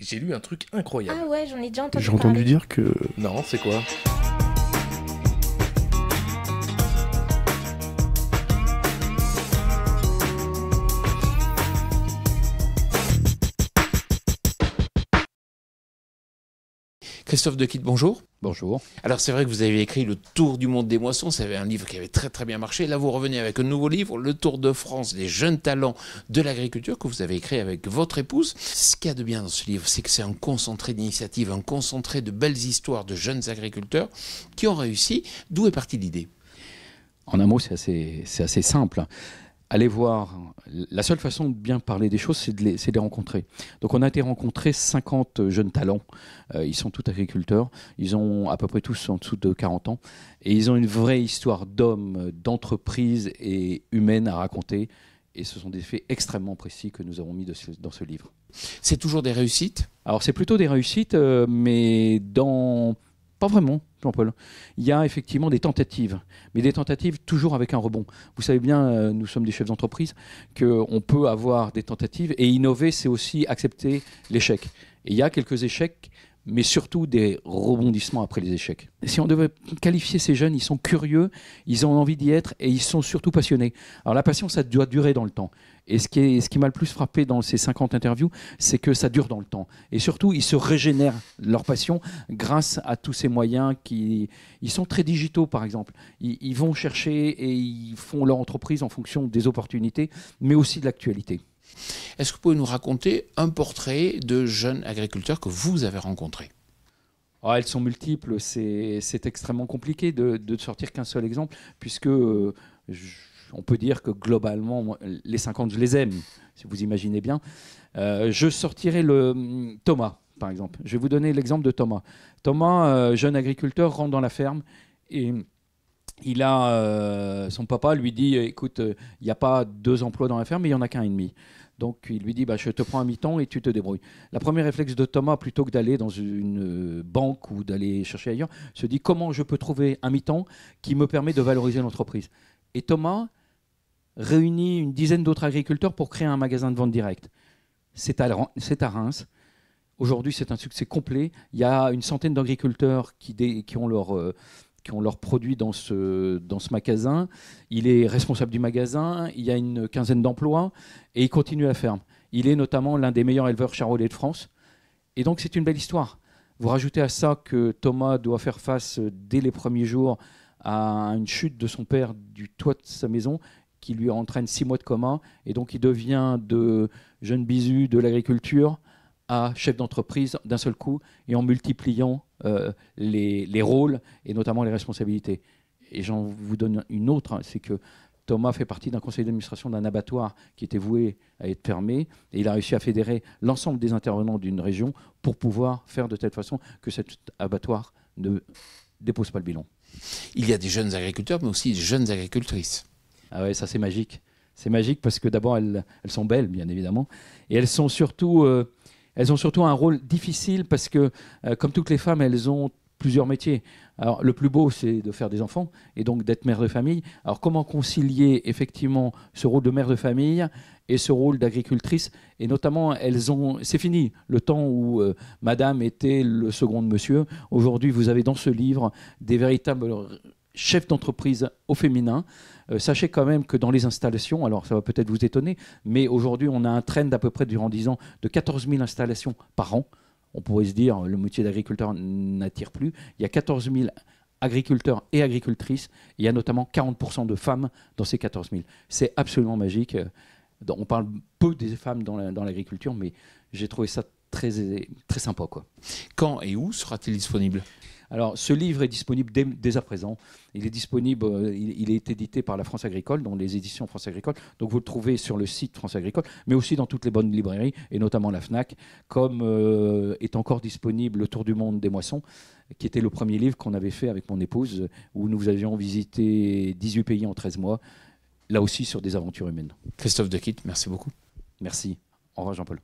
j'ai lu un truc incroyable. Ah ouais, j'en ai déjà entendu J'ai entendu parler. dire que... Non, c'est quoi? Christophe Dequitte, bonjour. Bonjour. Alors c'est vrai que vous avez écrit Le Tour du monde des moissons, c'est un livre qui avait très très bien marché. Là vous revenez avec un nouveau livre, Le Tour de France des jeunes talents de l'agriculture, que vous avez écrit avec votre épouse. Ce qu'il y a de bien dans ce livre, c'est que c'est un concentré d'initiatives, un concentré de belles histoires de jeunes agriculteurs qui ont réussi. D'où est partie l'idée? En un mot, c'est assez simple. Allez voir, la seule façon de bien parler des choses, c'est de les rencontrer. Donc on a été rencontrer 50 jeunes talents, ils sont tous agriculteurs, ils ont à peu près tous en dessous de 40 ans, et ils ont une vraie histoire d'hommes, d'entreprise et humaine à raconter, et ce sont des faits extrêmement précis que nous avons mis dans ce livre. C'est toujours des réussites? Alors c'est plutôt des réussites, mais dans... Pas vraiment, Jean-Paul. Il y a effectivement des tentatives, mais des tentatives toujours avec un rebond. Vous savez bien, nous sommes des chefs d'entreprise, qu'on peut avoir des tentatives, et innover, c'est aussi accepter l'échec. Et il y a quelques échecs, mais surtout des rebondissements après les échecs. Si on devait qualifier ces jeunes, ils sont curieux, ils ont envie d'y être, et ils sont surtout passionnés. Alors la passion, ça doit durer dans le temps. Et ce qui m'a le plus frappé dans ces 50 interviews, c'est que ça dure dans le temps. Et surtout, ils se régénèrent leur passion grâce à tous ces moyens ils sont très digitaux, par exemple. Ils vont chercher et ils font leur entreprise en fonction des opportunités, mais aussi de l'actualité. Est-ce que vous pouvez nous raconter un portrait de jeunes agriculteurs que vous avez rencontrés? Ah, elles sont multiples, c'est extrêmement compliqué de sortir qu'un seul exemple, puisque on peut dire que globalement, moi, les 50, je les aime, si vous imaginez bien. Je sortirai Thomas, par exemple. Je vais vous donner l'exemple de Thomas. Thomas, jeune agriculteur, rentre dans la ferme et il a son papa lui dit, écoute, il n'y a pas 2 emplois dans la ferme, mais il n'y en a qu'un et demi. Donc il lui dit, je te prends un mi-temps et tu te débrouilles. La première réflexe de Thomas, plutôt que d'aller dans une banque ou d'aller chercher ailleurs, se dit, comment je peux trouver un mi-temps qui me permet de valoriser l'entreprise? Et Thomas réunit une dizaine d'autres agriculteurs pour créer un magasin de vente directe. C'est à Reims. Aujourd'hui, c'est un succès complet. Il y a une centaine d'agriculteurs qui ont leurs produits dans ce magasin. Il est responsable du magasin, il y a une quinzaine d'emplois et il continue la ferme. Il est notamment l'un des meilleurs éleveurs charolais de France. Et donc c'est une belle histoire. Vous rajoutez à ça que Thomas doit faire face dès les premiers jours à une chute de son père du toit de sa maison qui lui entraîne 6 mois de coma. Et donc il devient de jeune bisu de l'agriculture à chef d'entreprise d'un seul coup et en multipliant les rôles et notamment les responsabilités. Et j'en vous donne une autre, c'est que Thomas fait partie d'un conseil d'administration d'un abattoir qui était voué à être fermé et il a réussi à fédérer l'ensemble des intervenants d'une région pour pouvoir faire de telle façon que cet abattoir ne dépose pas le bilan. Il y a des jeunes agriculteurs, mais aussi des jeunes agricultrices. Ah ouais, ça c'est magique. C'est magique parce que d'abord elles sont belles, bien évidemment, et elles ont surtout un rôle difficile parce que, comme toutes les femmes, elles ont plusieurs métiers. Alors, le plus beau, c'est de faire des enfants et donc d'être mère de famille. Alors, comment concilier effectivement ce rôle de mère de famille et ce rôle d'agricultrice? Et notamment, c'est fini le temps où madame était le second de monsieur. Aujourd'hui, vous avez dans ce livre des véritables chefs d'entreprise au féminin. Sachez quand même que dans les installations, alors ça va peut-être vous étonner, mais aujourd'hui on a un trend d'à peu près durant 10 ans de 14 000 installations par an. On pourrait se dire le métier d'agriculteur n'attire plus. Il y a 14 000 agriculteurs et agricultrices. Il y a notamment 40% de femmes dans ces 14 000. C'est absolument magique. On parle peu des femmes dans l'agriculture, mais j'ai trouvé ça très, très sympa, quoi. Quand et où sera-t-il disponible ? Alors, ce livre est disponible dès à présent. Il est disponible, il est édité par la France Agricole, dans les éditions France Agricole. Donc, vous le trouvez sur le site France Agricole, mais aussi dans toutes les bonnes librairies, et notamment la FNAC, comme est encore disponible Le Tour du monde des moissons, qui était le premier livre qu'on avait fait avec mon épouse, où nous avions visité 18 pays en 13 mois, là aussi sur des aventures humaines. Christophe Dequitte, merci beaucoup. Merci. Au revoir Jean-Paul.